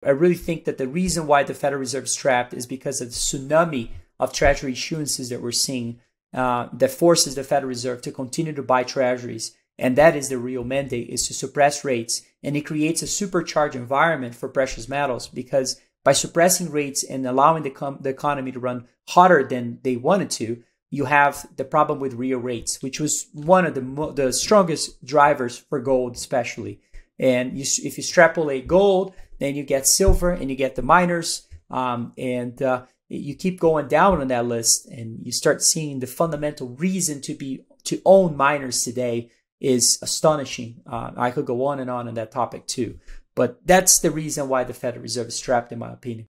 I really think that the reason why the Federal Reserve is trapped is because of the tsunami of treasury issuances that we're seeing that forces the Federal Reserve to continue to buy treasuries. And that is the real mandate, is to suppress rates. And it creates a supercharged environment for precious metals, because by suppressing rates and allowing the economy to run hotter than they wanted to, you have the problem with real rates, which was one of the strongest drivers for gold, especially. And if you extrapolate gold, then you get silver and you get the miners, and you keep going down on that list, and you start seeing the fundamental reason to own miners today is astonishing. I could go on that topic too, but that's the reason why the Federal Reserve is trapped, in my opinion.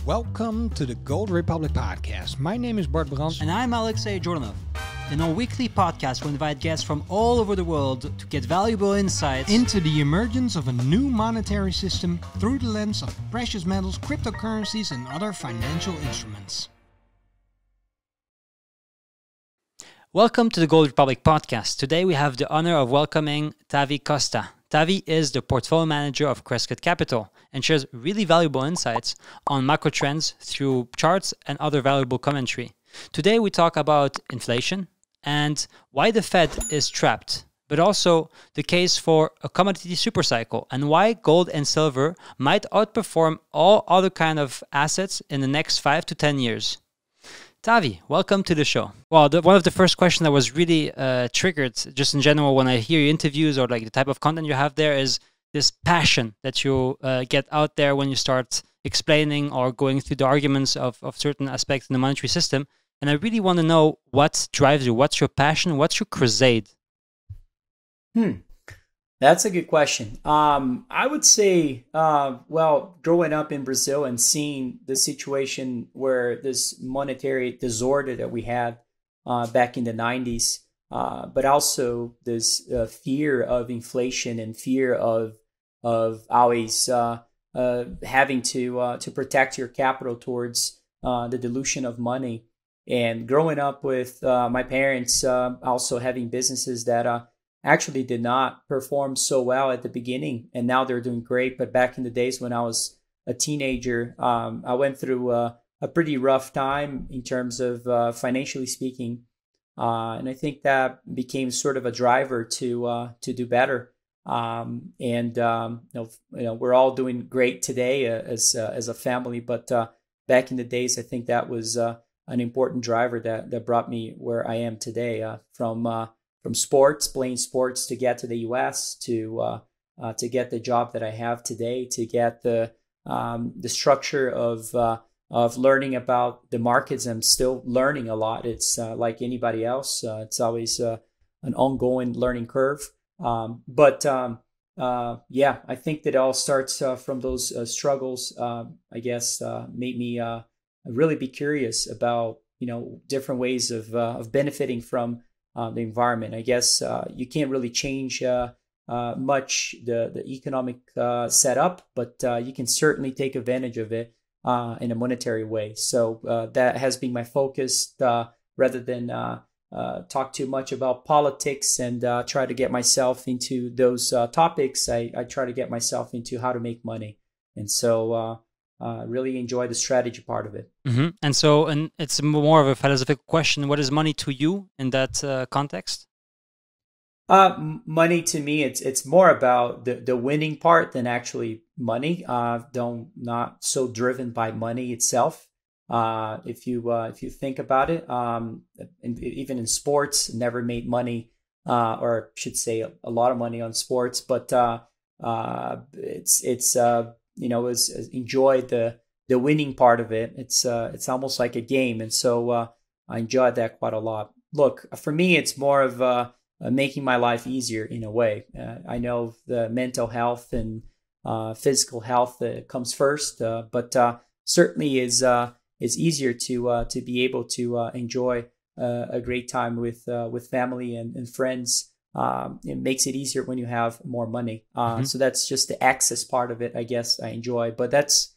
Welcome to the Gold Republic Podcast. My name is Bart Brands. And I'm Alexei Jordanov. In our weekly podcast, we invite guests from all over the world to get valuable insights into the emergence of a new monetary system through the lens of precious metals, cryptocurrencies, and other financial instruments. Welcome to the Gold Republic Podcast. Today we have the honor of welcoming Tavi Costa. Tavi is the portfolio manager of Crescat Capital and shares really valuable insights on macro trends through charts and other valuable commentary. Today we talk about inflation and why the Fed is trapped, but also the case for a commodity supercycle and why gold and silver might outperform all other kind of assets in the next 5 to 10 years. Tavi, welcome to the show. Well, one of the first questions that was really triggered, just in general, when I hear your interviews or like the type of content you have there, is this passion that you get out there when you start explaining or going through the arguments of certain aspects in the monetary system. And I really want to know what drives you. What's your passion? What's your crusade? That's a good question. I would say, growing up in Brazil and seeing the situation where this monetary disorder that we had back in the 90s, but also this fear of inflation and fear of always having to protect your capital towards the dilution of money. And growing up with my parents also having businesses that actually did not perform so well at the beginning, and now they're doing great. But back in the days when I was a teenager, I went through a pretty rough time in terms of financially speaking, and I think that became sort of a driver to do better. We're all doing great today as a family, but back in the days, I think that was an important driver that brought me where I am today, from sports, playing sports, to get to the U.S., to get the job that I have today, to get the structure of learning about the markets. I'm still learning a lot. It's like anybody else. It's always an ongoing learning curve. I think that it all starts from those struggles. I guess made me really be curious about different ways of benefiting from the environment. I guess you can't really change much the economic setup, but you can certainly take advantage of it in a monetary way. So that has been my focus, rather than talk too much about politics and try to get myself into those topics. I try to get myself into how to make money. And so really enjoy the strategy part of it. Mm-hmm. And it's more of a philosophical question. What is money to you in that context? Money to me, it's more about the winning part than actually money. Not so driven by money itself. If you think about it, and even in sports, never made money, or I should say a lot of money on sports, but enjoy the winning part of it. It's almost like a game, and so I enjoyed that quite a lot. Look, for me, it's more of making my life easier in a way. I know the mental health and physical health comes first, but certainly is easier to be able to enjoy a great time with family and friends. It makes it easier when you have more money. So that's just the access part of it, I guess I enjoy, but that's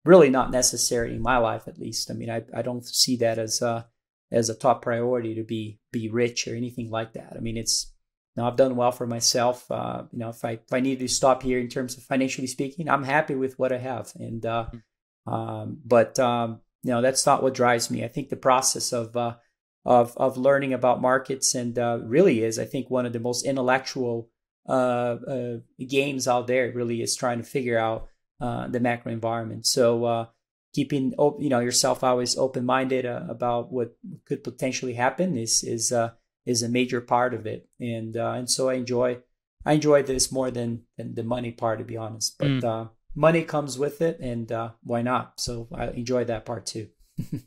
really not necessary in my life, at least. I mean, I don't see that as a top priority to be rich or anything like that. I mean, it's I've done well for myself. If I need to stop here in terms of financially speaking, I'm happy with what I have. And but that's not what drives me. I think the process of learning about markets and really is, I think, one of the most intellectual games out there. Really is trying to figure out the macro environment. So keeping yourself always open-minded about what could potentially happen is a major part of it. And so I enjoy this more than the money part, to be honest. But money comes with it, and why not? So I enjoy that part too.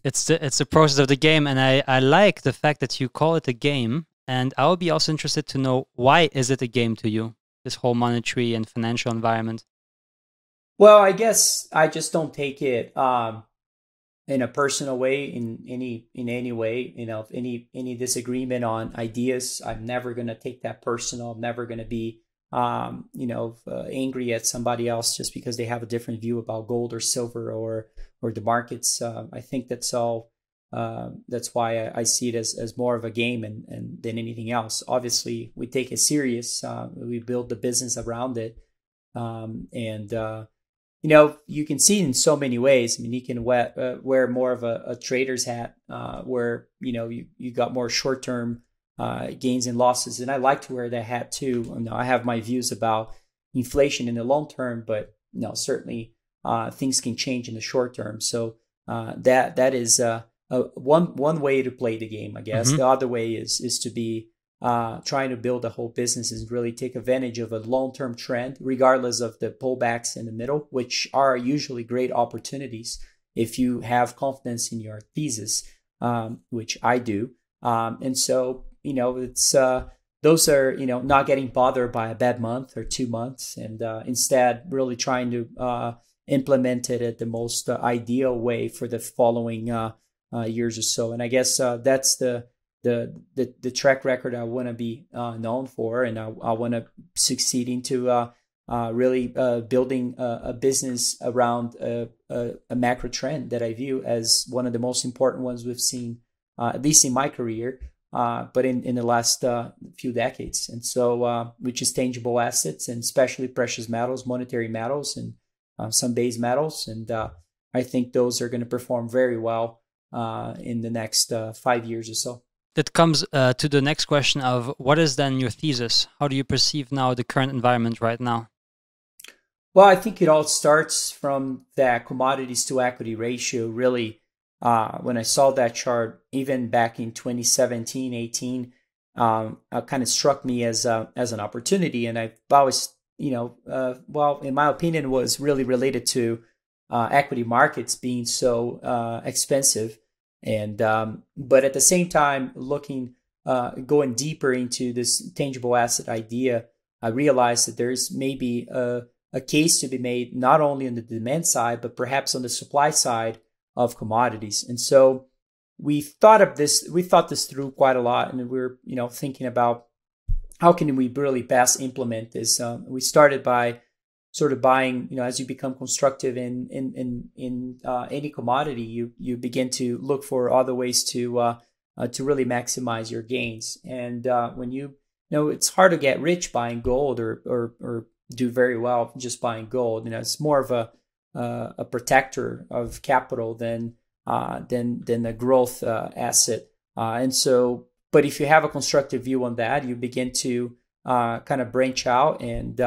It's the process of the game, and I like the fact that you call it a game. And I would be also interested to know, why is it a game to you, this whole monetary and financial environment? Well, I guess I just don't take it in a personal way, in any way. Any disagreement on ideas, I'm never gonna take that personal. I'm never gonna be angry at somebody else just because they have a different view about gold or silver or the markets. I think that's all. That's why I see it as more of a game and than anything else. Obviously, we take it serious. We build the business around it, you can see it in so many ways. I mean, you can wear more of a trader's hat, where you got more short-term gains and losses, and I like to wear that hat too. I have my views about inflation in the long term, but certainly things can change in the short term. So that is one way to play the game, I guess. The other way is to be trying to build a whole business and really take advantage of a long-term trend, regardless of the pullbacks in the middle, which are usually great opportunities if you have confidence in your thesis, which I do. And so, it's those are, not getting bothered by a bad month or 2 months, and instead really trying to implement it at the most ideal way for the following years or so. And I guess that's the track record I want to be known for, and I want to succeed into really building a business around a macro trend that I view as one of the most important ones we've seen, at least in my career, but in the last few decades. And so, which is tangible assets, and especially precious metals, monetary metals, and some base metals. And I think those are going to perform very well in the next 5 years or so. That comes to the next question of, what is then your thesis? How do you perceive now the current environment right now? Well, I think it all starts from that commodities to equity ratio. Really, when I saw that chart, even back in 2017, 18, kind of struck me as an opportunity. And I've always, in my opinion, was really related to equity markets being so expensive. And but at the same time, going deeper into this tangible asset idea, I realized that there's maybe a case to be made not only on the demand side, but perhaps on the supply side of commodities. And so we thought this through quite a lot, and we were thinking about how can we really best implement this. We started by sort of buying, as you become constructive in any commodity, you begin to look for other ways to really maximize your gains. And when it's hard to get rich buying gold or do very well just buying gold. It's more of a protector of capital than a growth asset. And so, but if you have a constructive view on that, you begin to kind of branch out and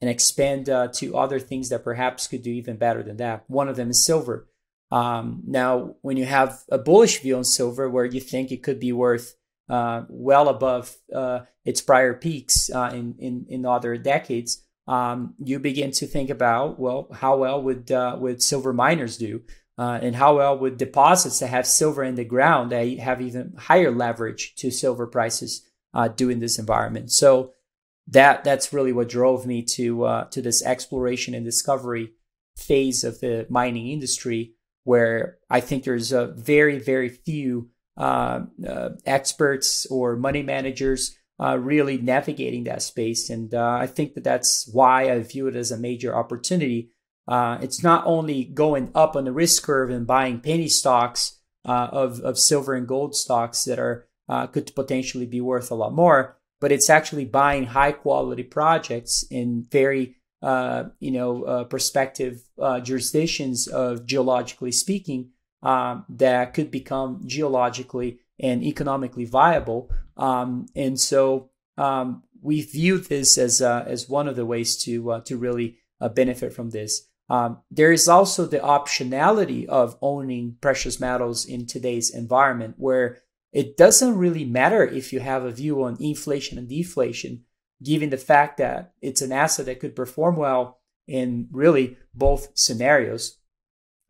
expand to other things that perhaps could do even better than that. One of them is silver. Now, when you have a bullish view on silver, where you think it could be worth well above its prior peaks in other decades, you begin to think about, well, how well would silver miners do, and how well would deposits that have silver in the ground that have even higher leverage to silver prices do in this environment. So that's really what drove me to this exploration and discovery phase of the mining industry, where I think there's a very, very few experts or money managers really navigating that space. And I think that's why I view it as a major opportunity. It's not only going up on the risk curve and buying penny stocks of silver and gold stocks that could potentially be worth a lot more, but it's actually buying high quality projects in very prospective jurisdictions of geologically speaking that could become geologically and economically viable. And so we view this as one of the ways to really benefit from this. There is also the optionality of owning precious metals in today's environment, where it doesn't really matter if you have a view on inflation and deflation, given the fact that it's an asset that could perform well in really both scenarios,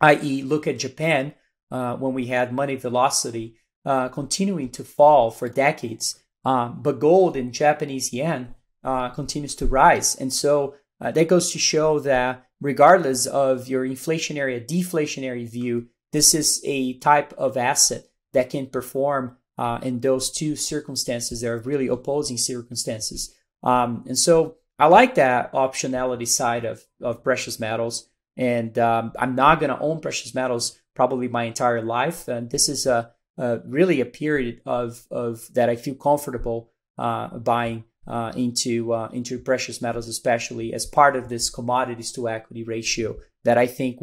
i.e. look at Japan when we had money velocity continuing to fall for decades, but gold in Japanese yen continues to rise. And so that goes to show that regardless of your inflationary or deflationary view, this is a type of asset that can perform in those two circumstances. They are really opposing circumstances. And so I like that optionality side of precious metals. And I'm not going to own precious metals probably my entire life. And this is really a period of that I feel comfortable buying into precious metals, especially as part of this commodities to equity ratio that I think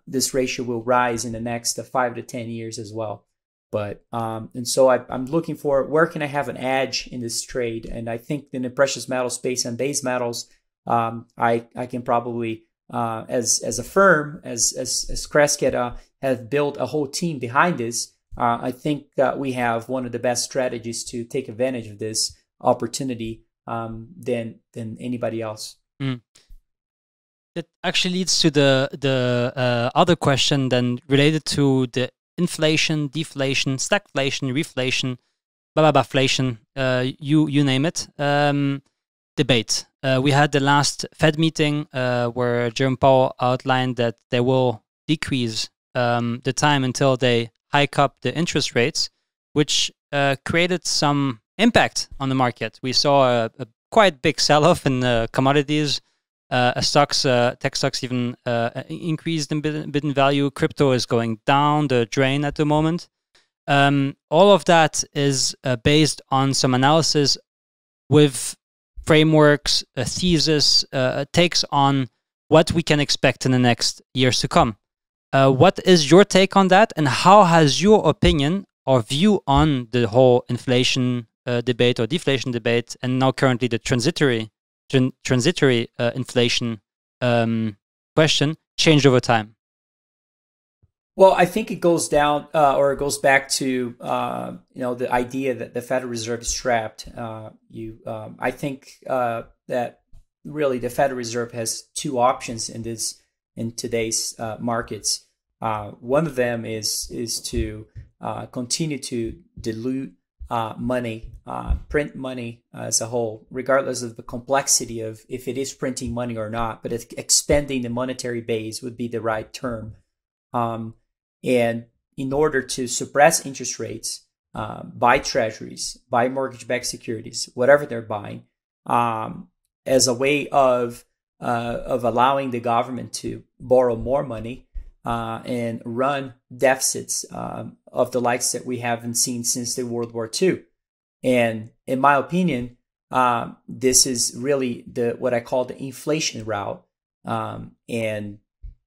this ratio will rise in the next 5 to 10 years as well. But and so I'm looking for where can I have an edge in this trade, and I think in the precious metal space and base metals, I can probably as a firm as Crescat have built a whole team behind this. I think we have one of the best strategies to take advantage of this opportunity than anybody else. Mm. It actually leads to the other question then related to the inflation, deflation, stagflation, reflation, babaflation, you name it, debate. We had the last Fed meeting where Jerome Powell outlined that they will decrease the time until they hike up the interest rates, which created some impact on the market. We saw a quite big sell-off in commodities. Stocks, tech stocks even increased a bit in value. Crypto is going down the drain at the moment. All of that is based on some analysis with frameworks, a thesis, takes on what we can expect in the next years to come. What is your take on that, and how has your opinion or view on the whole inflation debate or deflation debate, and now currently the transitory inflation question changed over time? Well, I think it goes down or it goes back to the idea that the Federal Reserve is trapped. I think that really the Federal Reserve has two options in today's markets. One of them is to continue to dilute money, print money as a whole, regardless of the complexity of if it is printing money or not, but if expanding the monetary base would be the right term. And in order to suppress interest rates, buy treasuries, buy mortgage-backed securities, whatever they're buying, as a way of allowing the government to borrow more money and run deficits of the likes that we haven't seen since the World War II. And in my opinion, this is really what I call the inflation route. And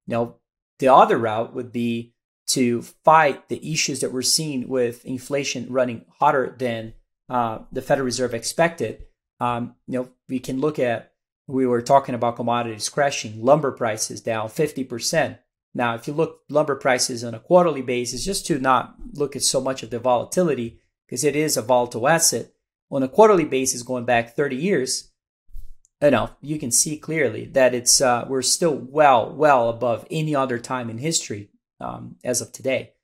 the other route would be to fight the issues that we're seeing with inflation running hotter than the Federal Reserve expected. We can look at, we were talking about commodities crashing, lumber prices down 50%. Now, if you look lumber prices on a quarterly basis, just to not look at so much of the volatility, because it is a volatile asset, on a quarterly basis going back 30 years, you can see clearly that it's we're still well above any other time in history as of today.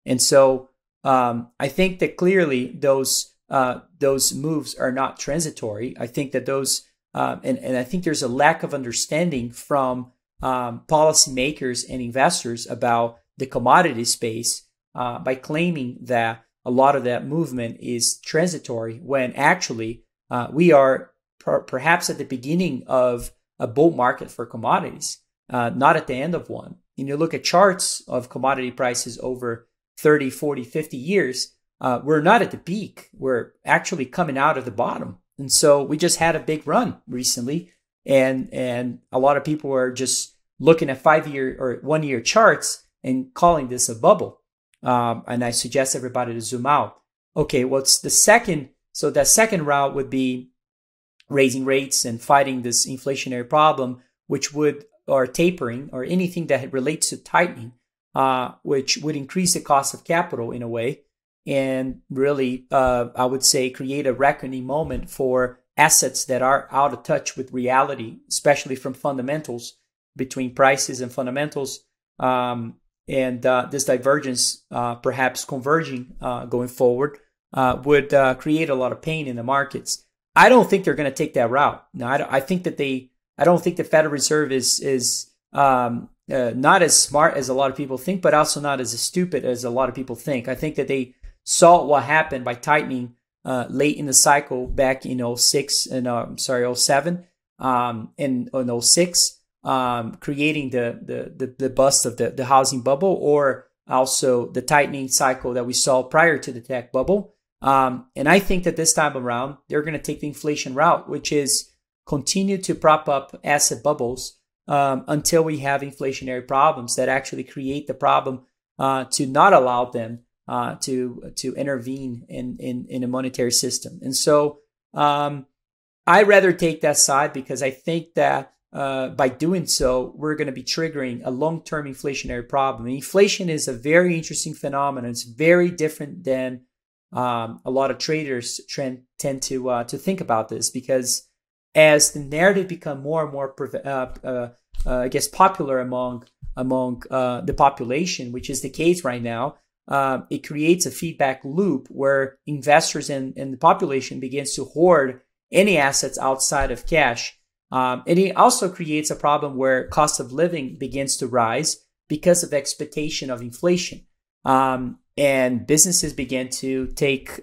And so I think that clearly those moves are not transitory. I think that those and I think there's a lack of understanding from policymakers and investors about the commodity space by claiming that a lot of that movement is transitory, when actually we are perhaps at the beginning of a bull market for commodities, not at the end of one. And you look at charts of commodity prices over 30, 40, 50 years, we're not at the peak. We're actually coming out of the bottom. And so we just had a big run recently. And a lot of people are just looking at 5-year or 1-year charts and calling this a bubble. And I suggest everybody to zoom out. Okay, what's the second? So that second route would be raising rates and fighting this inflationary problem, which would, or tapering, or anything that relates to tightening, which would increase the cost of capital in a way, and really, I would say, create a reckoning moment for assets that are out of touch with reality, especially from fundamentals, between prices and fundamentals, and this divergence perhaps converging going forward would create a lot of pain in the markets. I don't think they're going to take that route. No, I think that I don't think the Federal Reserve is not as smart as a lot of people think, but also not as stupid as a lot of people think. I think that they saw what happened by tightening late in the cycle back in 07 and 06, creating the bust of the housing bubble, or also the tightening cycle that we saw prior to the tech bubble. And I think that this time around, they're going to take the inflation route, which is continue to prop up asset bubbles until we have inflationary problems that actually create the problem to not allow them to intervene in a monetary system. And so I rather take that side, because I think that by doing so, we're going to be triggering a long-term inflationary problem. And inflation is a very interesting phenomenon. It's very different than a lot of traders tend to think about this, because as the narrative become more and more, popular among the population, which is the case right now, it creates a feedback loop where investors and the population begins to hoard any assets outside of cash. And it also creates a problem where cost of living begins to rise because of expectation of inflation. And businesses begin to take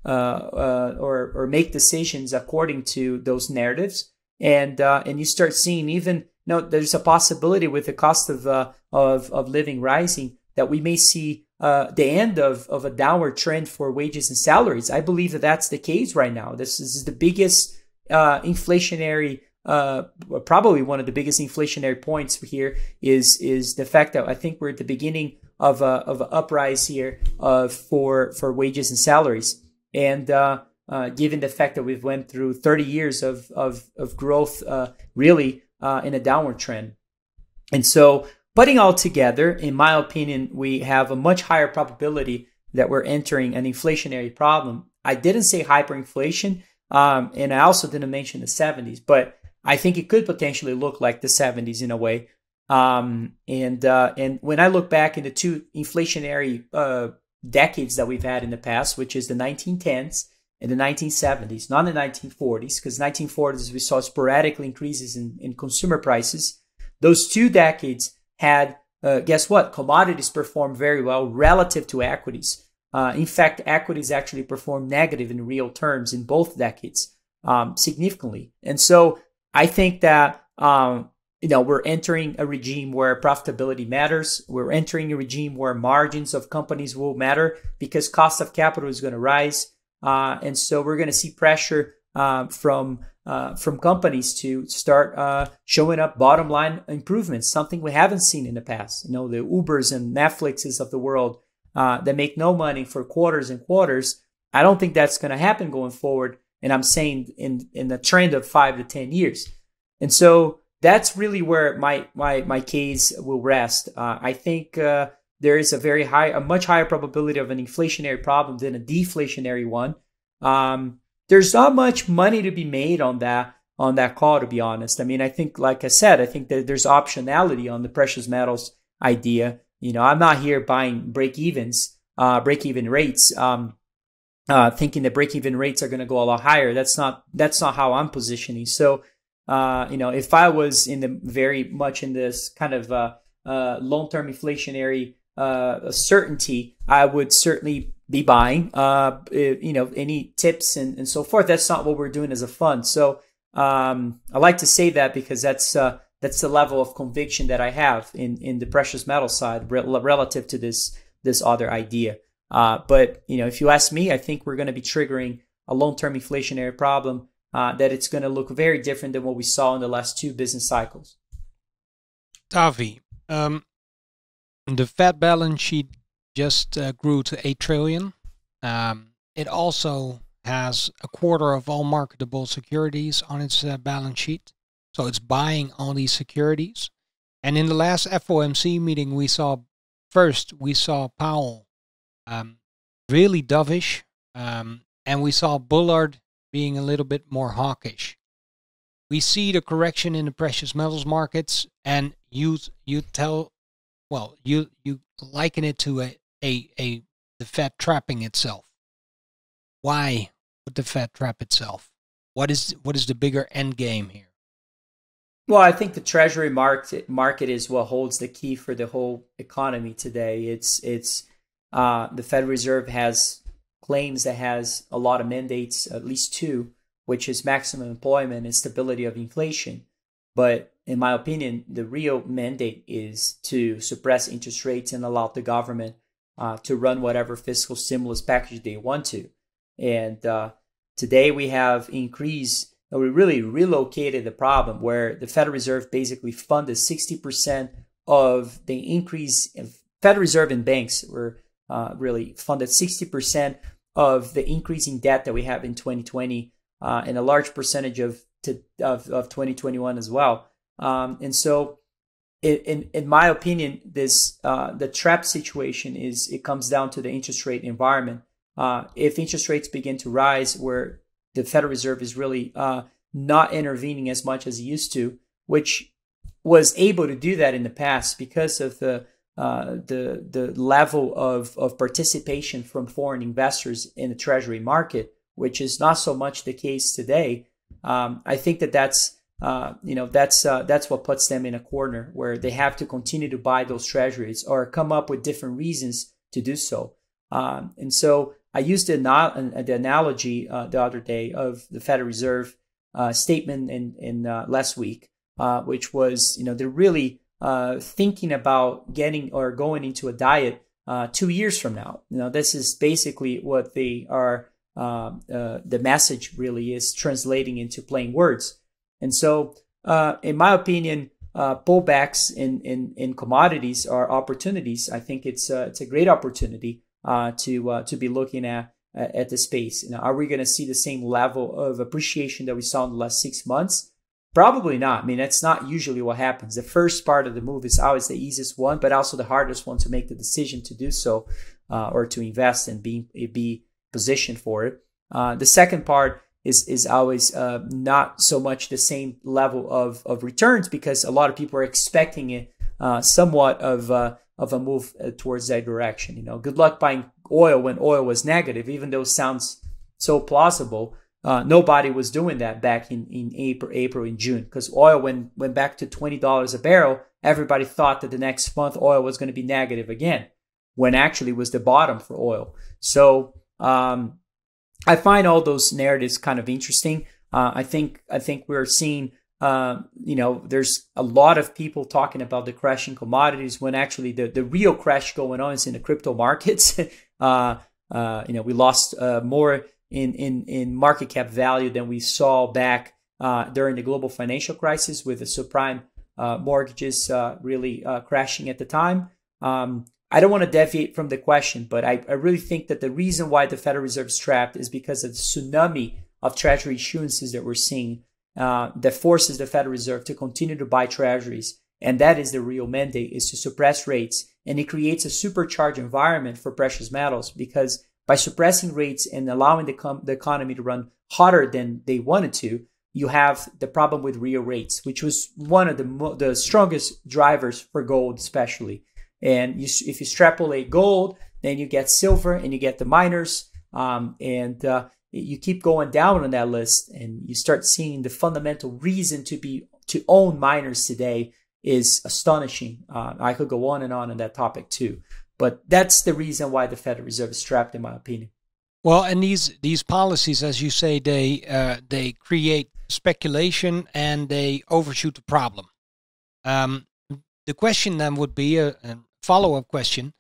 or make decisions according to those narratives, and you start seeing even there's a possibility with the cost of living rising that we may see the end of a downward trend for wages and salaries. I believe that that's the case right now. This is the biggest inflationary. Probably one of the biggest inflationary points here is the fact that I think we're at the beginning of an uprise here for wages and salaries, and given the fact that we've went through 30 years of growth, really in a downward trend. And so, putting all together, in my opinion, we have a much higher probability that we're entering an inflationary problem. I didn't say hyperinflation, and I also didn't mention the 70s, but I think it could potentially look like the 70s in a way. And when I look back in the two inflationary decades that we've had in the past, which is the 1910s and the 1970s, not the 1940s, because 1940s we saw sporadic increases in consumer prices. Those 2 decades had, guess what? Commodities performed very well relative to equities. In fact, equities actually performed negative in real terms in both decades, significantly. And so I think that we're entering a regime where profitability matters. We're entering a regime where margins of companies will matter because cost of capital is going to rise, and so we're going to see pressure from companies to start showing up bottom line improvements, something we haven't seen in the past. The Ubers and Netflixes of the world that make no money for quarters and quarters. I don't think that's going to happen going forward. And I'm saying in the trend of 5 to 10 years. And so that's really where my case will rest. I think there is a much higher probability of an inflationary problem than a deflationary one. There's not much money to be made on that call, to be honest. I mean, I think, like I said, I think that there's optionality on the precious metals idea. I'm not here buying break-even rates. Thinking that break-even rates are going to go a lot higher. That's not how I'm positioning. So, if I was very much in this kind of long-term inflationary certainty, I would certainly be buying. Any tips and so forth. That's not what we're doing as a fund. So, I like to say that because that's the level of conviction that I have in the precious metal side relative to this other idea. But if you ask me, I think we're going to be triggering a long-term inflationary problem that it's going to look very different than what we saw in the last two business cycles. Tavi, the Fed balance sheet just grew to 8 trillion. It also has a quarter of all marketable securities on its balance sheet. So it's buying all these securities. And in the last FOMC meeting, we saw Powell really dovish, and we saw Bullard being a little bit more hawkish. We see the correction in the precious metals markets, and you liken it to the Fed trapping itself. Why would the Fed trap itself? What is the bigger end game here? Well, I think the Treasury market is what holds the key for the whole economy today. It's the Federal Reserve claims that has a lot of mandates, at least two, which is maximum employment and stability of inflation. But in my opinion, the real mandate is to suppress interest rates and allow the government to run whatever fiscal stimulus package they want to. And today we have we really relocated the problem where the Federal Reserve basically funded 60% of the increase. Federal Reserve and banks were really funded 60% of the increasing debt that we have in 2020 and a large percentage of 2021 as well. And so, in my opinion, the trap situation it comes down to the interest rate environment. If interest rates begin to rise, where the Federal Reserve is really not intervening as much as it used to, which was able to do that in the past because of the level of participation from foreign investors in the Treasury market, which is not so much the case today. I think that's what puts them in a corner where they have to continue to buy those treasuries or come up with different reasons to do so. And so I used the analogy the other day of the Federal Reserve statement in last week, which was, they're really thinking about going into a diet 2 years from now. This is basically what they are. The message really is translating into plain words. And so, in my opinion, pullbacks in commodities are opportunities. I think it's a great opportunity to be looking at the space. Are we going to see the same level of appreciation that we saw in the last 6 months? Probably not. I mean, that's not usually what happens. The first part of the move is always the easiest one, but also the hardest one to make the decision to do so or to invest and be positioned for it. The second part is always not so much the same level of returns because a lot of people are expecting it somewhat of a move towards that direction. Good luck buying oil when oil was negative, even though it sounds so plausible. Nobody was doing that back in April and June because oil went back to $20 a barrel. Everybody thought that the next month oil was going to be negative again, when actually was the bottom for oil. So I find all those narratives kind of interesting. I think we're seeing, there's a lot of people talking about the crash in commodities when actually the real crash going on is in the crypto markets. We lost more in market cap value than we saw back during the global financial crisis with the subprime mortgages really crashing at the time. I don't want to deviate from the question, but I really think that the reason why the Federal Reserve is trapped is because of the tsunami of treasury issuances that we're seeing that forces the Federal Reserve to continue to buy treasuries. And that is the real mandate, is to suppress rates. And it creates a supercharged environment for precious metals because by suppressing rates and allowing the economy to run hotter than they wanted to, you have the problem with real rates, which was one of the strongest drivers for gold especially. And if you extrapolate gold, then you get silver and you get the miners, and you keep going down on that list, and you start seeing the fundamental reason to own miners today is astonishing. I could go on that topic too, but that's the reason why the Federal Reserve is trapped, in my opinion. Well, and these policies, as you say, they create speculation and they overshoot the problem. The question then would be a follow-up question.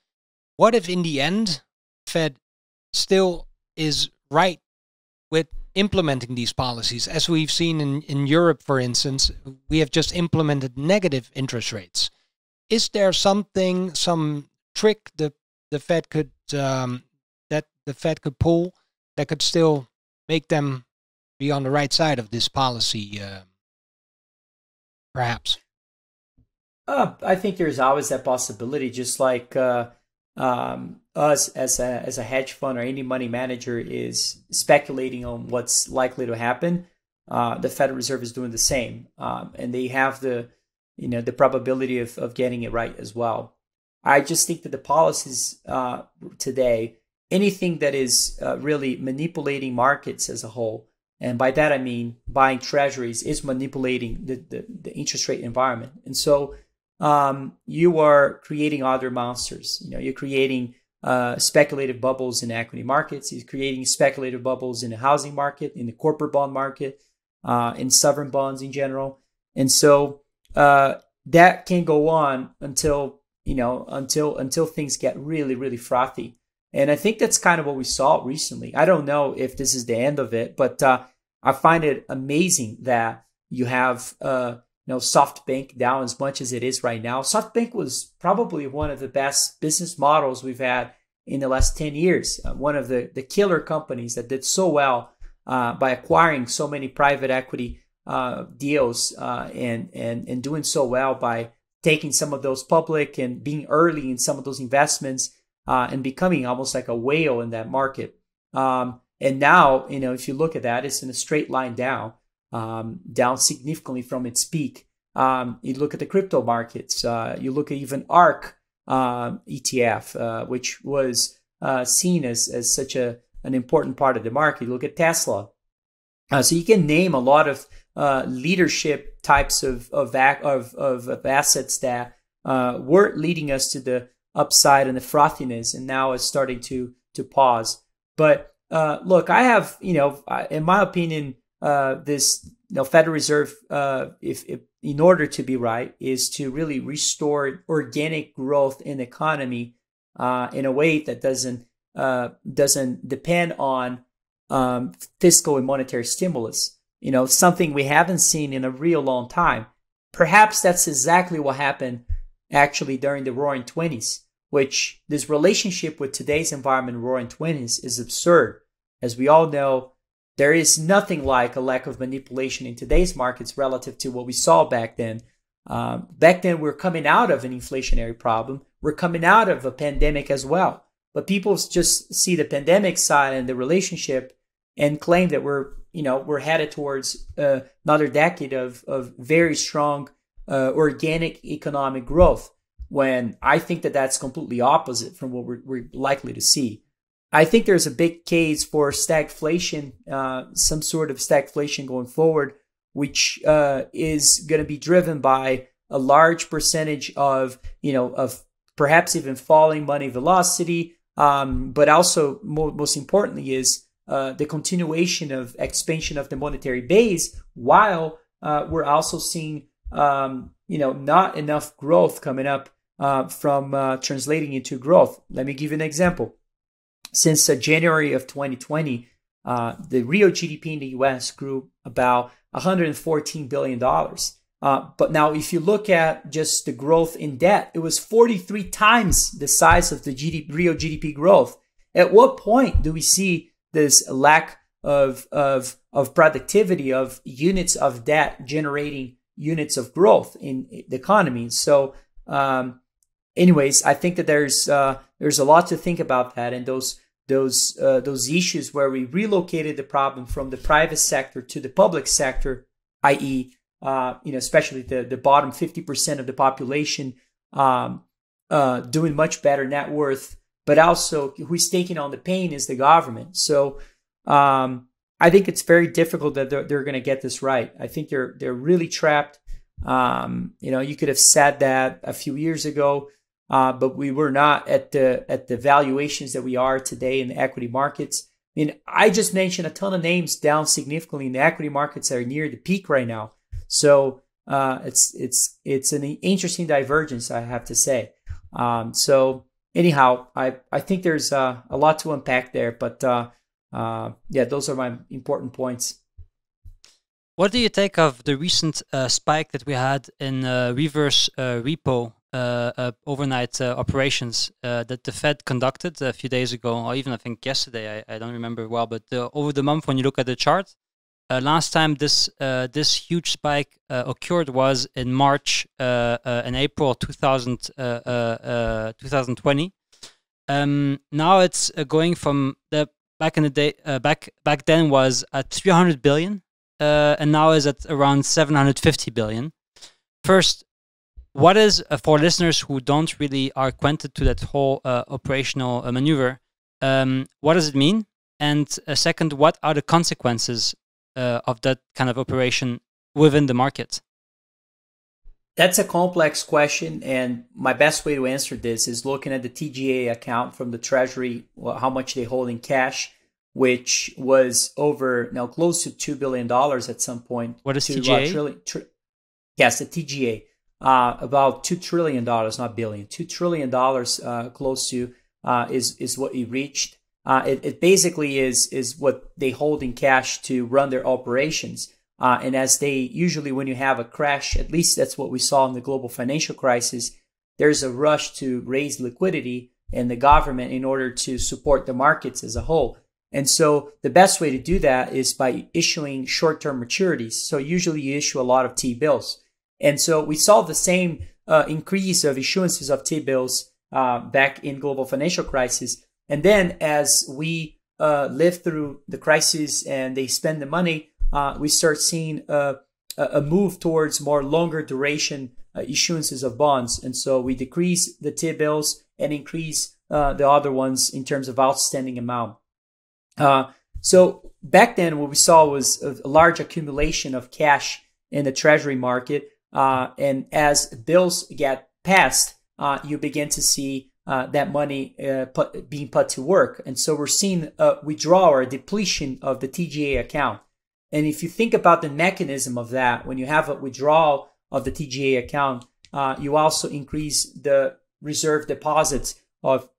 What if in the end Fed still is right with implementing these policies. As we've seen in Europe, for instance, we have just implemented negative interest rates. Is there some trick the Fed could that the Fed could pull that could still make them be on the right side of this policy, perhaps? I think there's always that possibility, just like us as a hedge fund or any money manager is speculating on what's likely to happen. The Federal Reserve is doing the same, and they have the probability of getting it right as well. I just think that the policies today, anything that is really manipulating markets as a whole, and by that I mean buying treasuries, is manipulating the interest rate environment. And so you are creating other monsters. You're creating speculative bubbles in equity markets. You're creating speculative bubbles in the housing market, in the corporate bond market, in sovereign bonds in general. And so that can go on until things get really, really frothy. And I think that's kind of what we saw recently. I don't know if this is the end of it, but I find it amazing that you have SoftBank down as much as it is right now. SoftBank was probably one of the best business models we've had in the last 10 years. One of the killer companies that did so well by acquiring so many private equity deals and doing so well by taking some of those public and being early in some of those investments and becoming almost like a whale in that market. And now, if you look at that, it's in a straight line down significantly from its peak. You look at the crypto markets. You look at even ARK ETF, which was seen as such an important part of the market. You look at Tesla. So you can name a lot of leadership types of assets that were leading us to the upside and the frothiness, and now is starting to pause. But look, I have, in my opinion, this Federal Reserve, if in order to be right, is to really restore organic growth in the economy in a way that doesn't depend on fiscal and monetary stimulus. Something we haven't seen in a real long time. Perhaps that's exactly what happened actually during the Roaring Twenties, which this relationship with today's environment, Roaring Twenties, is absurd. As we all know, there is nothing like a lack of manipulation in today's markets relative to what we saw back then. Back then, we're coming out of an inflationary problem. We're coming out of a pandemic as well. But people just see the pandemic side and the relationship and claim that we're headed towards another decade of very strong organic economic growth, when I think that that's completely opposite from what we're likely to see. I think there's a big case for stagflation, some sort of stagflation going forward, which is going to be driven by a large percentage of perhaps even falling money velocity, but also most importantly is the continuation of expansion of the monetary base, while we're also seeing not enough growth coming up from translating into growth. Let me give you an example. Since January of 2020, the real GDP in the US grew about $114 billion. But now if you look at just the growth in debt, it was 43 times the size of the real GDP growth. At what point do we see this lack of productivity of units of debt generating units of growth in the economy? So anyways, I think that there's a lot to think about that, and those issues where we relocated the problem from the private sector to the public sector, i.e., especially the bottom 50% of the population doing much better net worth, but also who's taking on the pain is the government. So I think it's very difficult that they're going to get this right. I think they're really trapped. You could have said that a few years ago. But we were not at the valuations that we are today in the equity markets. I mean, I just mentioned a ton of names down significantly in the equity markets that are near the peak right now. So it's an interesting divergence, I have to say. So anyhow, I think there's a lot to unpack there, but yeah, those are my important points. What do you take of the recent spike that we had in reverse repo overnight operations that the Fed conducted a few days ago, or even I think yesterday? I don't remember well, but over the month, when you look at the chart, last time this huge spike occurred was in March and April 2020. Now it's going from the back in the day back then was at 300 billion. And now is at around 750 billion. First, what is, for listeners who don't really are acquainted to that whole operational maneuver, what does it mean? And second, what are the consequences of that kind of operation within the market? That's a complex question, and my best way to answer this is looking at the TGA account from the Treasury, how much they hold in cash, which was over now close to $2 billion at some point. What is TGA? Yes, the TGA, about $2 trillion, not billion, $2 trillion close to is what it reached. It basically is what they hold in cash to run their operations. And as they usually, when you have a crash, at least that's what we saw in the global financial crisis, there's a rush to raise liquidity in the government in order to support the markets as a whole. And so the best way to do that is by issuing short-term maturities. So usually you issue a lot of T-bills. And so we saw the same increase of issuances of T-bills back in global financial crisis. And then as we live through the crisis and they spend the money, we start seeing a move towards more longer duration issuances of bonds. And so we decrease the T-bills and increase the other ones in terms of outstanding amount. So back then, what we saw was a large accumulation of cash in the treasury market. And as bills get passed, you begin to see that money being put to work. And so we're seeing a withdrawal or a depletion of the TGA account. And if you think about the mechanism of that, when you have a withdrawal of the TGA account, you also increase the reserve deposits of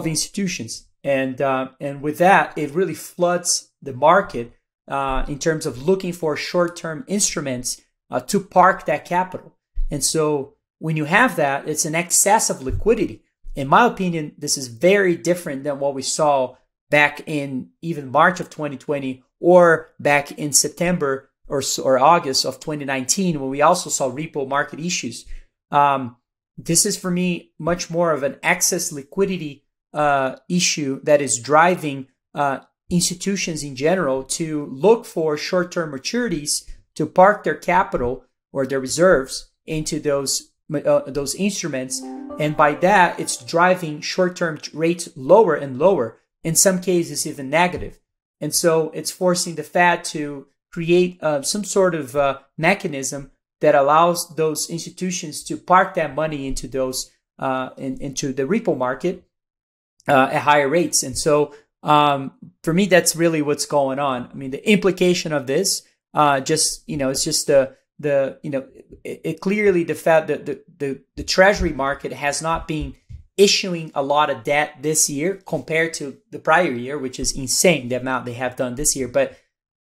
institutions. And with that, it really floods the market in terms of looking for short-term instruments to park that capital. And so when you have that, it's an excess of liquidity. In my opinion, this is very different than what we saw back in even March of 2020 or back in September or August of 2019, when we also saw repo market issues. This is, for me, much more of an excess liquidity issue that is driving institutions in general to look for short-term maturities to park their capital or their reserves into those instruments. And by that, it's driving short-term rates lower and lower, in some cases even negative. And so it's forcing the Fed to create some sort of mechanism that allows those institutions to park that money into those into the repo market at higher rates. And so for me, that's really what's going on. I mean, the implication of this it's just it clearly the fact that the treasury market has not been issuing a lot of debt this year compared to the prior year, which is insane, the amount they have done this year. But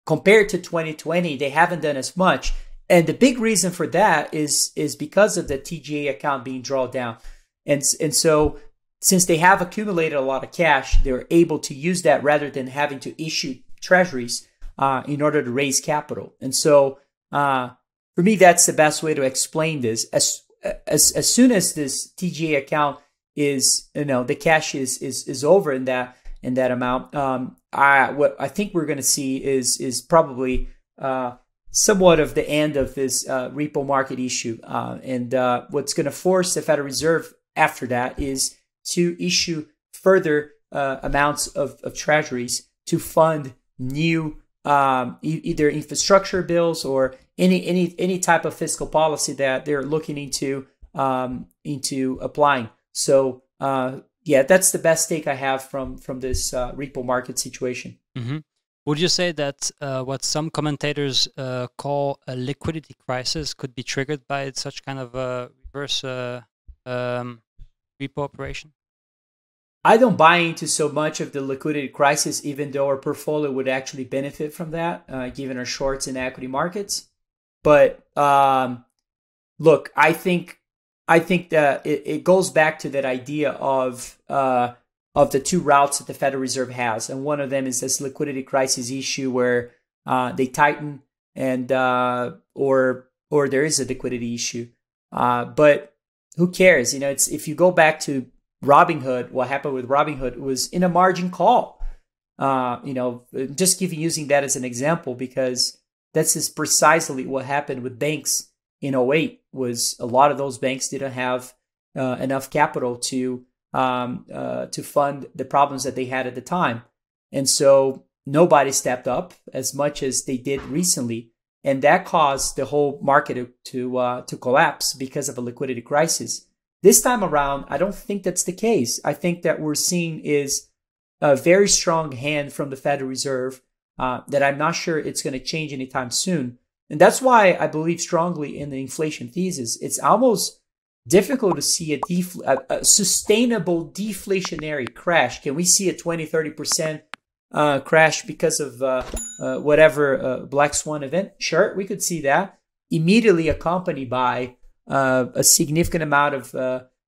compared to 2020, they haven't done as much. And the big reason for that is because of the TGA account being drawn down. And so since they have accumulated a lot of cash, they're able to use that rather than having to issue treasuries in order to raise capital. And so for me, that's the best way to explain this. As soon as this TGA account is, the cash is over in that amount, what I think we're going to see is probably somewhat of the end of this repo market issue. And what's going to force the Federal Reserve after that is to issue further amounts of treasuries to fund new either infrastructure bills or any type of fiscal policy that they're looking into applying. So that's the best take I have from this repo market situation. Mm-hmm. Would you say that what some commentators call a liquidity crisis could be triggered by such kind of reverse repo operation? I don't buy into so much of the liquidity crisis, even though our portfolio would actually benefit from that, given our shorts in equity markets. But look, I think that it goes back to that idea of the two routes that the Federal Reserve has, and one of them is this liquidity crisis issue where they tighten and or there is a liquidity issue. But who cares? It's if you go back to Robinhood, what happened with Robinhood was in a margin call. Just using that as an example, because that's just precisely what happened with banks in '08. Was a lot of those banks didn't have enough capital to fund the problems that they had at the time, and so nobody stepped up as much as they did recently, and that caused the whole market to collapse because of a liquidity crisis. This time around, I don't think that's the case. I think that we're seeing is a very strong hand from the Federal Reserve that I'm not sure it's going to change anytime soon. And that's why I believe strongly in the inflation thesis. It's almost difficult to see a sustainable deflationary crash. Can we see a 20-30% crash because of whatever black swan event? Sure, we could see that. Immediately accompanied by a significant amount of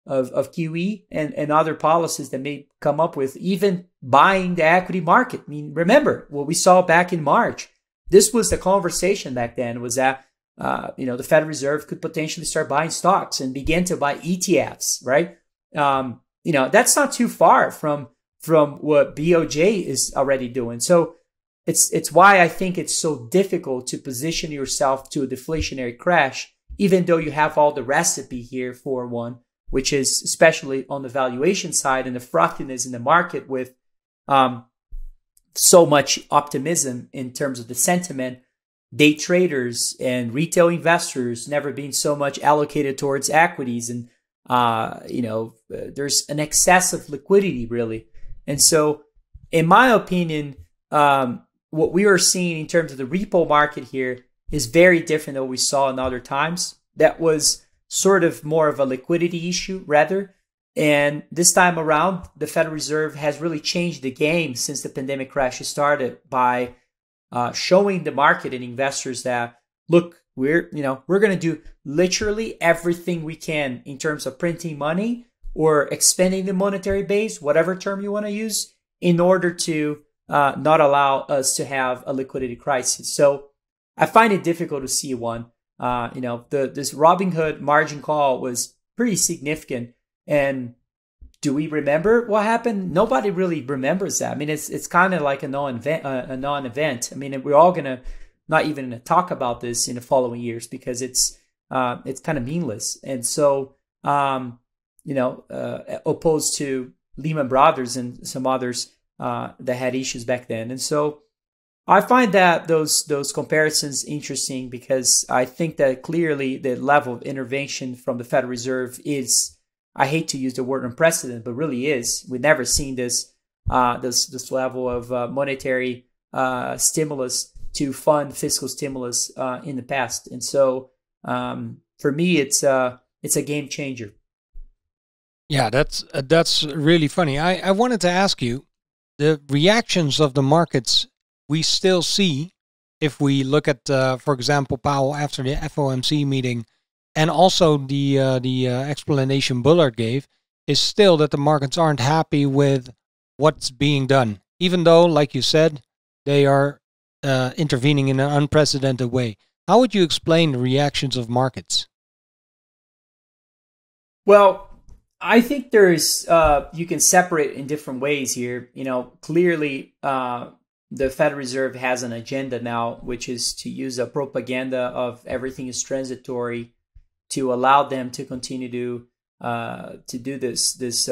QE and other policies that may come up with even buying the equity market. I mean, remember what we saw back in March. This was the conversation back then, was that the Federal Reserve could potentially start buying stocks and begin to buy ETFs, right? That's not too far from what BOJ is already doing. So it's why I think it's so difficult to position yourself to a deflationary crash, even though you have all the recipe here for one, which is especially on the valuation side and the frothiness in the market with so much optimism in terms of the sentiment, day traders and retail investors never being so much allocated towards equities. And, there's an excess of liquidity, really. And so, in my opinion, what we are seeing in terms of the repo market here is very different than what we saw in other times. That was sort of more of a liquidity issue, rather. And this time around, the Federal Reserve has really changed the game since the pandemic crash started by showing the market and investors that, look, we're going to do literally everything we can in terms of printing money or expanding the monetary base, whatever term you want to use, in order to not allow us to have a liquidity crisis. So I find it difficult to see one. This Robinhood margin call was pretty significant. And do we remember what happened? Nobody really remembers that. I mean, it's kind of like a non-event. I mean, we're all gonna not even talk about this in the following years because it's kind of meaningless. And so, opposed to Lehman Brothers and some others that had issues back then. And so, I find that those comparisons interesting because I think that clearly the level of intervention from the Federal Reserve is, I hate to use the word unprecedented, but really is. We've never seen this level of monetary stimulus to fund fiscal stimulus in the past. And so for me, it's a game changer. Yeah, that's really funny. I wanted to ask you, the reactions of the markets we still see if we look at, for example, Powell after the FOMC meeting, and also the explanation Bullard gave, is still that the markets aren't happy with what's being done, even though, like you said, they are intervening in an unprecedented way. How would you explain the reactions of markets? Well, I think there's you can separate in different ways here. Clearly, the Federal Reserve has an agenda now, which is to use a propaganda of everything is transitory to allow them to continue to do this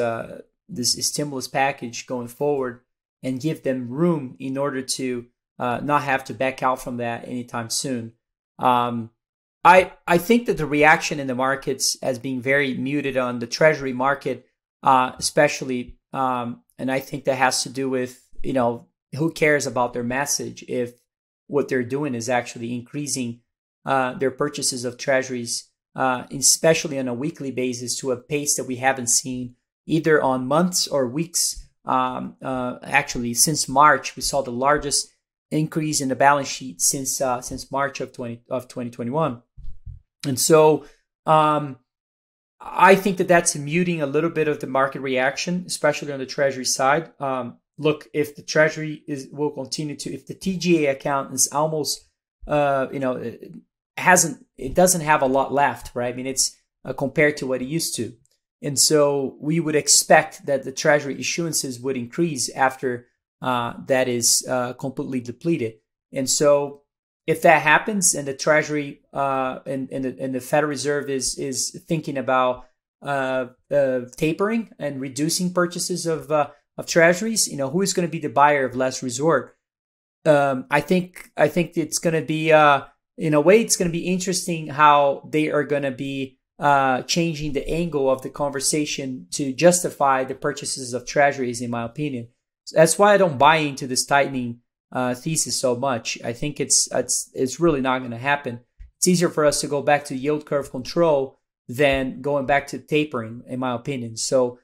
stimulus package going forward and give them room in order to not have to back out from that anytime soon. I think that the reaction in the markets has been very muted on the Treasury market, especially, and I think that has to do with, who cares about their message if what they're doing is actually increasing their purchases of Treasuries, especially on a weekly basis, to a pace that we haven't seen either on months or weeks. Actually, since March, we saw the largest increase in the balance sheet since March of 2021, and so I think that's muting a little bit of the market reaction, especially on the Treasury side. Look, if the Treasury will continue to, if the TGA account is almost, it doesn't have a lot left, right? I mean, it's compared to what it used to. And so we would expect that the Treasury issuances would increase after that is completely depleted. And so if that happens and the Treasury and the Federal Reserve is thinking about tapering and reducing purchases of Treasuries, who is going to be the buyer of last resort? I think it's going to be in a way it's going to be interesting how they are going to be changing the angle of the conversation to justify the purchases of Treasuries, in my opinion. So that's why I don't buy into this tightening thesis so much. I think it's really not going to happen. It's easier for us to go back to yield curve control than going back to tapering, in my opinion. So,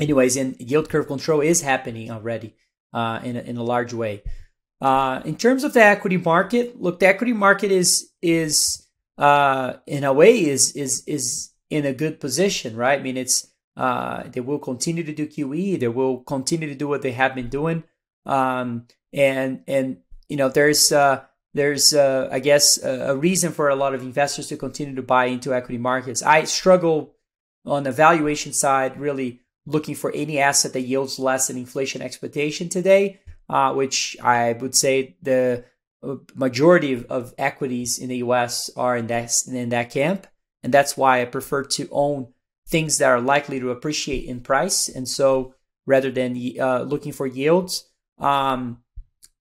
anyways, and yield curve control is happening already in a large way. In terms of the equity market, look, the equity market is in a way is in a good position, right? I mean, it's they will continue to do QE, they will continue to do what they have been doing, and there's I guess a reason for a lot of investors to continue to buy into equity markets. I struggle on the valuation side, really looking for any asset that yields less than inflation expectation today, which I would say the majority of equities in the US are in that camp. And that's why I prefer to own things that are likely to appreciate in price. And so rather than looking for yields, I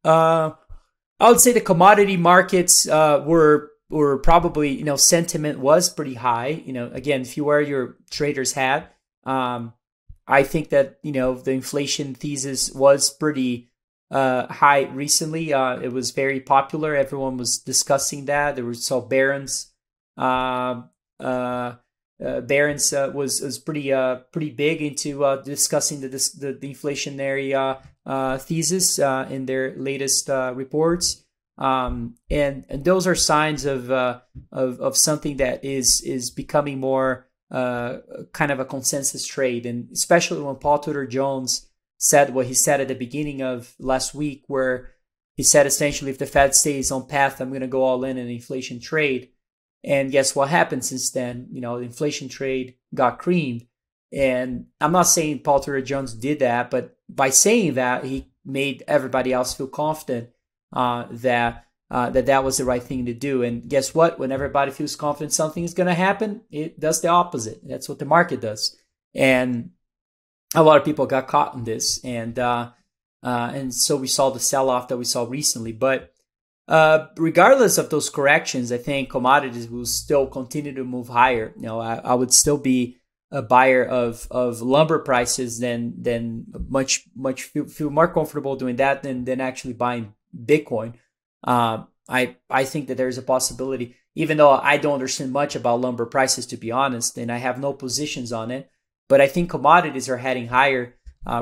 would say the commodity markets were probably, sentiment was pretty high. Again, if you wear your trader's hat, I think that, the inflation thesis was pretty high recently. It was very popular. Everyone was discussing that. There were barons. Barons was pretty big into discussing the inflationary thesis in their latest reports, and those are signs of something that is becoming more kind of a consensus trade, and especially when Paul Tudor Jones said what he said at the beginning of last week, where he said essentially, if the Fed stays on path, I'm going to go all in an inflation trade. And guess what happened since then? The inflation trade got creamed. And I'm not saying Paul Tudor Jones did that, but by saying that, he made everybody else feel confident that was the right thing to do. And guess what? When everybody feels confident something is going to happen, it does the opposite. That's what the market does. And a lot of people got caught in this. And so we saw the sell-off that we saw recently. But regardless of those corrections, I think commodities will still continue to move higher. I would still be a buyer of lumber prices than much feel more comfortable doing that than actually buying Bitcoin. I think that there's a possibility, even though I don't understand much about lumber prices, to be honest, and I have no positions on it, but I think commodities are heading higher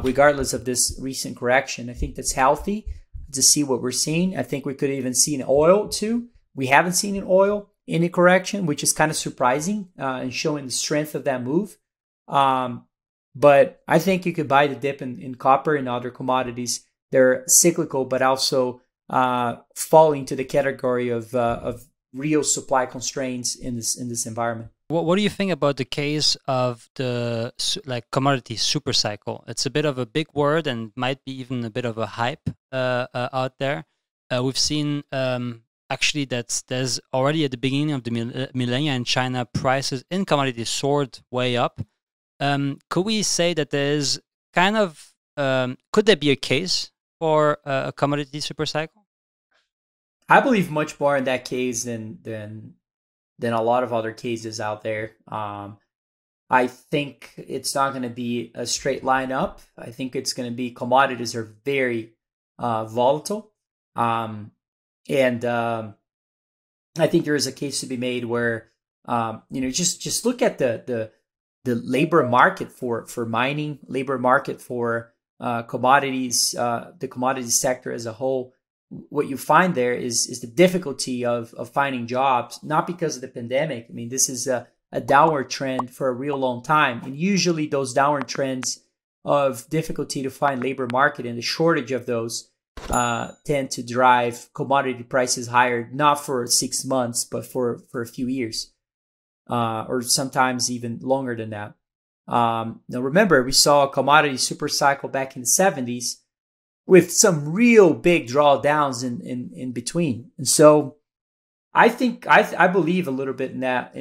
regardless of this recent correction. I think that's healthy to see what we're seeing. I think we could even see in oil too. We haven't seen in oil any correction, which is kind of surprising and showing the strength of that move. But I think you could buy the dip in copper and other commodities. They're cyclical, but also fall into the category of real supply constraints in this environment. What do you think about the case of the commodity supercycle? It's a bit of a big word and might be even a bit of a hype out there. We've seen actually that there's already at the beginning of the millennia in China, prices in commodities soared way up. Could we say that there's kind of could there be a case for a commodity supercycle? I believe much more in that case than a lot of other cases out there. I think it's not going to be a straight line up. I think it's going to be commodities are very volatile, and I think there is a case to be made where just look at the labor market for mining, labor market for commodities, the commodities sector as a whole, what you find there is the difficulty of finding jobs, not because of the pandemic. I mean, this is a downward trend for a real long time. And usually those downward trends of difficulty to find labor market and the shortage of those tend to drive commodity prices higher, not for 6 months, but for a few years, or sometimes even longer than that. Now, remember, we saw a commodity super cycle back in the 70s with some real big drawdowns in between. And so I think I believe a little bit in that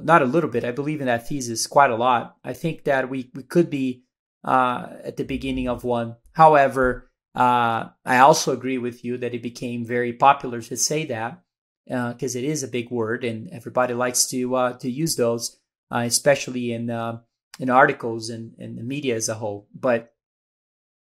not a little bit. I believe in that thesis quite a lot. I think that we could be at the beginning of one. However, I also agree with you that it became very popular to say that because it is a big word and everybody likes to use those, especially in articles and the media as a whole. But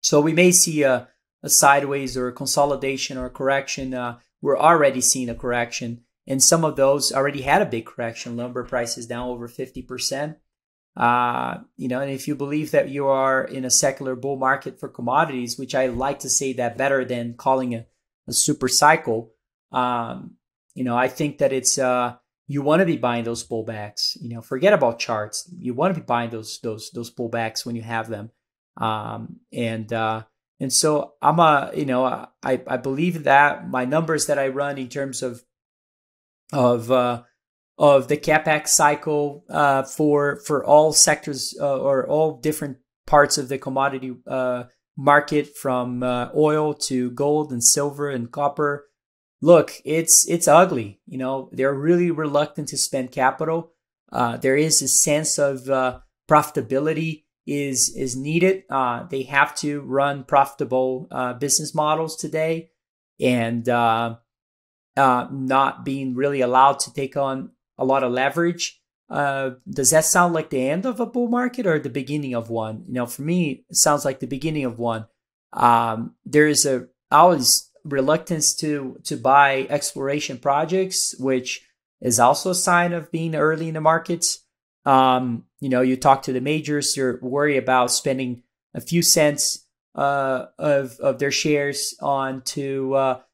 so we may see a sideways or a consolidation or a correction. We're already seeing a correction, and some of those already had a big correction. Lumber prices down over 50%. And if you believe that you are in a secular bull market for commodities, which I like to say that better than calling a super cycle, I think that it's you want to be buying those pullbacks. Forget about charts. You want to be buying those pullbacks when you have them. And so I believe that my numbers that I run in terms of the CapEx cycle for all sectors or all different parts of the commodity market, from oil to gold and silver and copper. Look, it's ugly. They're really reluctant to spend capital. There is a sense of profitability is needed. They have to run profitable business models today, and not being really allowed to take on a lot of leverage. Does that sound like the end of a bull market or the beginning of one? For me, it sounds like the beginning of one. There is always reluctance to buy exploration projects, which is also a sign of being early in the markets. You talk to the majors, you're worried about spending a few cents of their shares onto a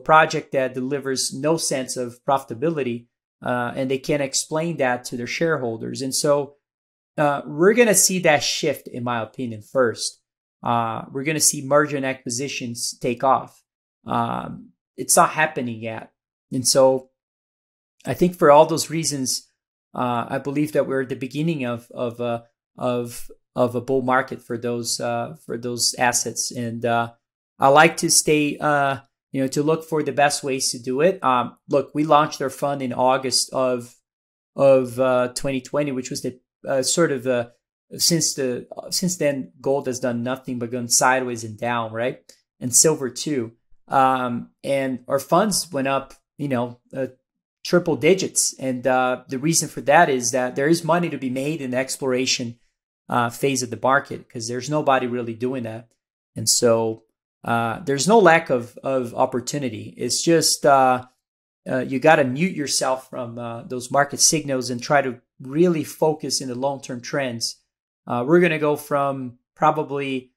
project that delivers no sense of profitability, and they can't explain that to their shareholders. And so we're going to see that shift, in my opinion, first. We're going to see merger and acquisitions take off. It's not happening yet. And so I think for all those reasons, I believe that we're at the beginning of a bull market for those assets. And I like to stay, to look for the best ways to do it. Look, we launched our fund in August of 2020, which was the since then gold has done nothing but gone sideways and down, right? And silver too. And our funds went up, triple digits. And the reason for that is that there is money to be made in the exploration phase of the market, because there's nobody really doing that. And so there's no lack of opportunity. It's just you got to mute yourself from those market signals and try to really focus in the long-term trends. We're going to go from probably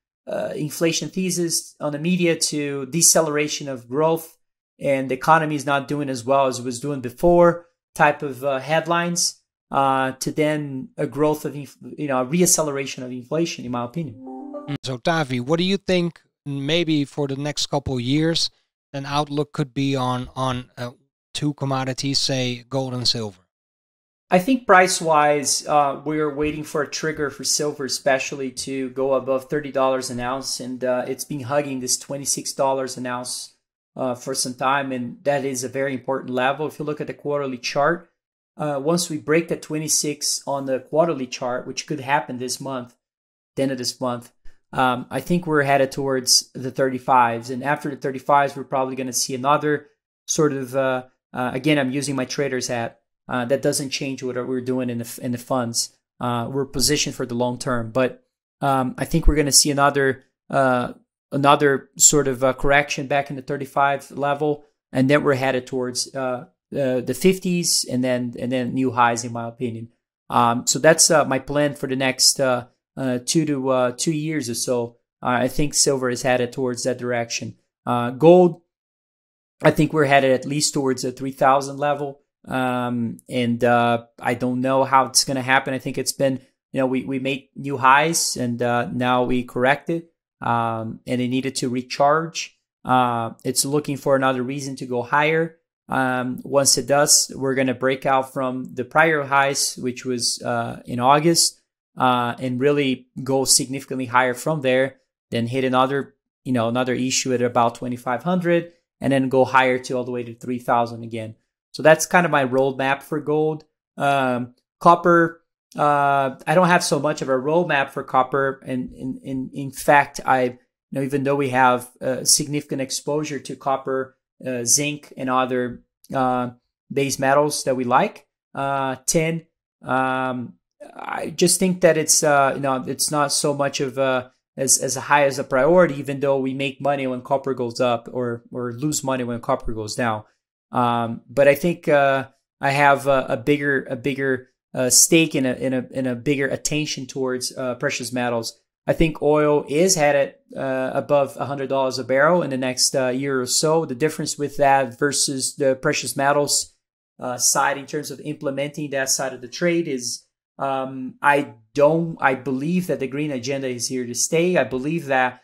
inflation thesis on the media to deceleration of growth, and the economy is not doing as well as it was doing before type of headlines, to then a growth of a reacceleration of inflation, in my opinion. So Tavi, what do you think maybe for the next couple of years an outlook could be on two commodities, say gold and silver? I think price-wise, we're waiting for a trigger for silver, especially to go above $30 an ounce, and it's been hugging this $26 an ounce for some time, and that is a very important level. If you look at the quarterly chart, once we break that 26 on the quarterly chart, which could happen this month, the end of this month, I think we're headed towards the 35s, and after the 35s, we're probably going to see another sort of, again, I'm using my trader's hat. That doesn't change what we're doing in the funds. We're positioned for the long term, but I think we're going to see another sort of correction back in the 35 level, and then we're headed towards the 50s, and then new highs, in my opinion. So that's my plan for the next 2 years or so. I think silver is headed towards that direction. Gold, I think we're headed at least towards a 3,000 level. And I don't know how it's going to happen. I think it's been, we made new highs and now we corrected, and it needed to recharge. It's looking for another reason to go higher. Once it does, we're going to break out from the prior highs, which was in August, and really go significantly higher from there, then hit another issue at about 2,500, and then go higher to all the way to 3,000 again. So that's kind of my roadmap for gold. Copper, I don't have so much of a roadmap for copper, and in fact, even though we have significant exposure to copper, zinc, and other base metals that we like, tin, I just think that it's it's not so much of as high as a priority, even though we make money when copper goes up or lose money when copper goes down. But I think I have a bigger stake in a bigger attention towards precious metals. I think oil is headed above $100 a barrel in the next year or so. The difference with that versus the precious metals side in terms of implementing that side of the trade is I believe that the green agenda is here to stay. I believe that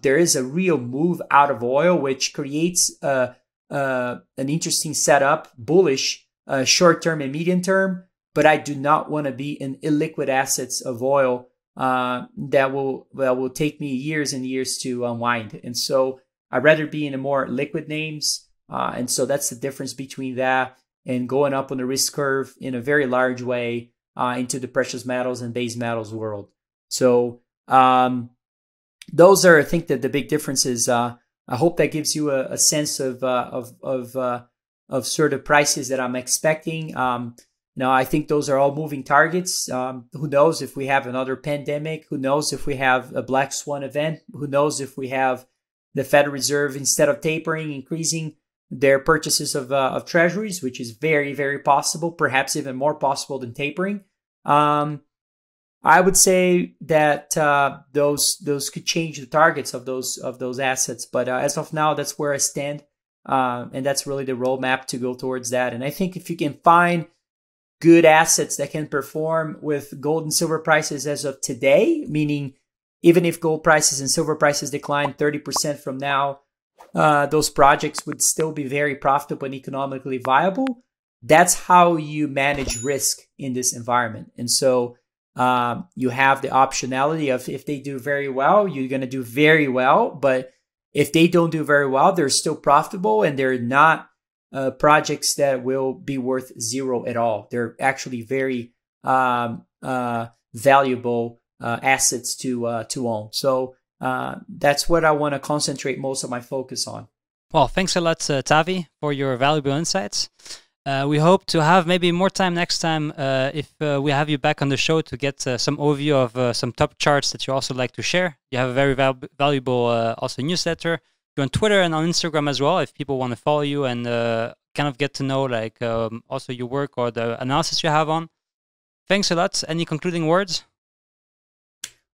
there is a real move out of oil, which creates an interesting setup, bullish, short-term and medium-term. But I do not want to be in illiquid assets of oil that will take me years and years to unwind. And so I'd rather be in a more liquid names. And so that's the difference between that and going up on the risk curve in a very large way into the precious metals and base metals world. So those are, I think, that the big differences. I hope that gives you a sense of sort of prices that I'm expecting. Now, I think those are all moving targets. Who knows if we have another pandemic? Who knows if we have a black swan event? Who knows if we have the Federal Reserve, instead of tapering, increasing their purchases of treasuries, which is very, very possible, perhaps even more possible than tapering. I would say that those could change the targets of those assets. But as of now, that's where I stand, and that's really the roadmap to go towards that. And I think if you can find good assets that can perform with gold and silver prices as of today, meaning even if gold prices and silver prices decline 30% from now, those projects would still be very profitable and economically viable. That's how you manage risk in this environment. And so you have the optionality of, if they do very well, you're going to do very well. But if they don't do very well, they're still profitable, and they're not projects that will be worth zero at all. They're actually very valuable assets to own. So that's what I want to concentrate most of my focus on. Well, thanks a lot, Tavi, for your valuable insights. We hope to have maybe more time next time if we have you back on the show to get some overview of some top charts that you also like to share. You have a very valuable also newsletter. You're on Twitter and on Instagram as well, if people want to follow you and kind of get to know also your work or the analysis you have on. Thanks a lot. Any concluding words?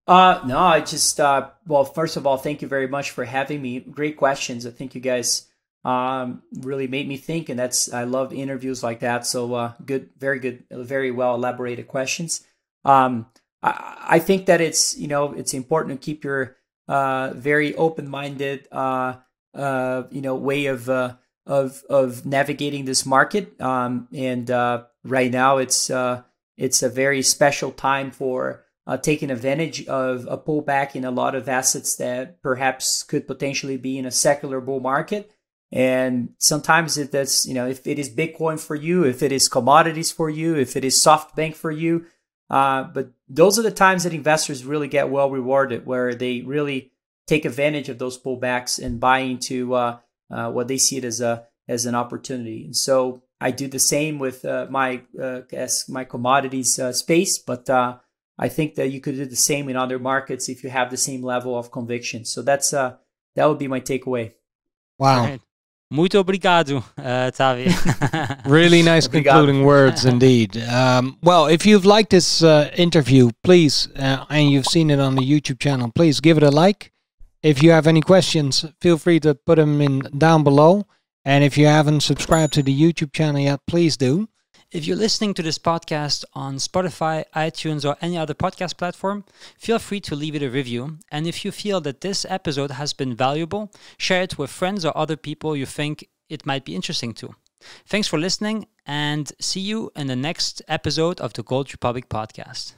No, I just, well, first of all, thank you very much for having me. Great questions. I think you guys really made me think, and I love interviews like that. So good, very well elaborated questions. I think that it's important to keep your very open-minded way of navigating this market. And right now it's a very special time for taking advantage of a pullback in a lot of assets that perhaps could potentially be in a secular bull market. And sometimes that's, if it is Bitcoin for you, if it is commodities for you, if it is SoftBank for you. But those are the times that investors really get well rewarded, where they really take advantage of those pullbacks and buy into what they see it as an opportunity. And so I do the same with my commodities space, but I think that you could do the same in other markets if you have the same level of conviction. So that would be my takeaway. Wow. Muito obrigado, Tavi. Really nice concluding words indeed. Well, if you've liked this interview, please, and you've seen it on the YouTube channel, please give it a like. If you have any questions, feel free to put them in down below. And if you haven't subscribed to the YouTube channel yet, please do. If you're listening to this podcast on Spotify, iTunes, or any other podcast platform, feel free to leave it a review. And if you feel that this episode has been valuable, share it with friends or other people you think it might be interesting to. Thanks for listening, and see you in the next episode of the Gold Republic Podcast.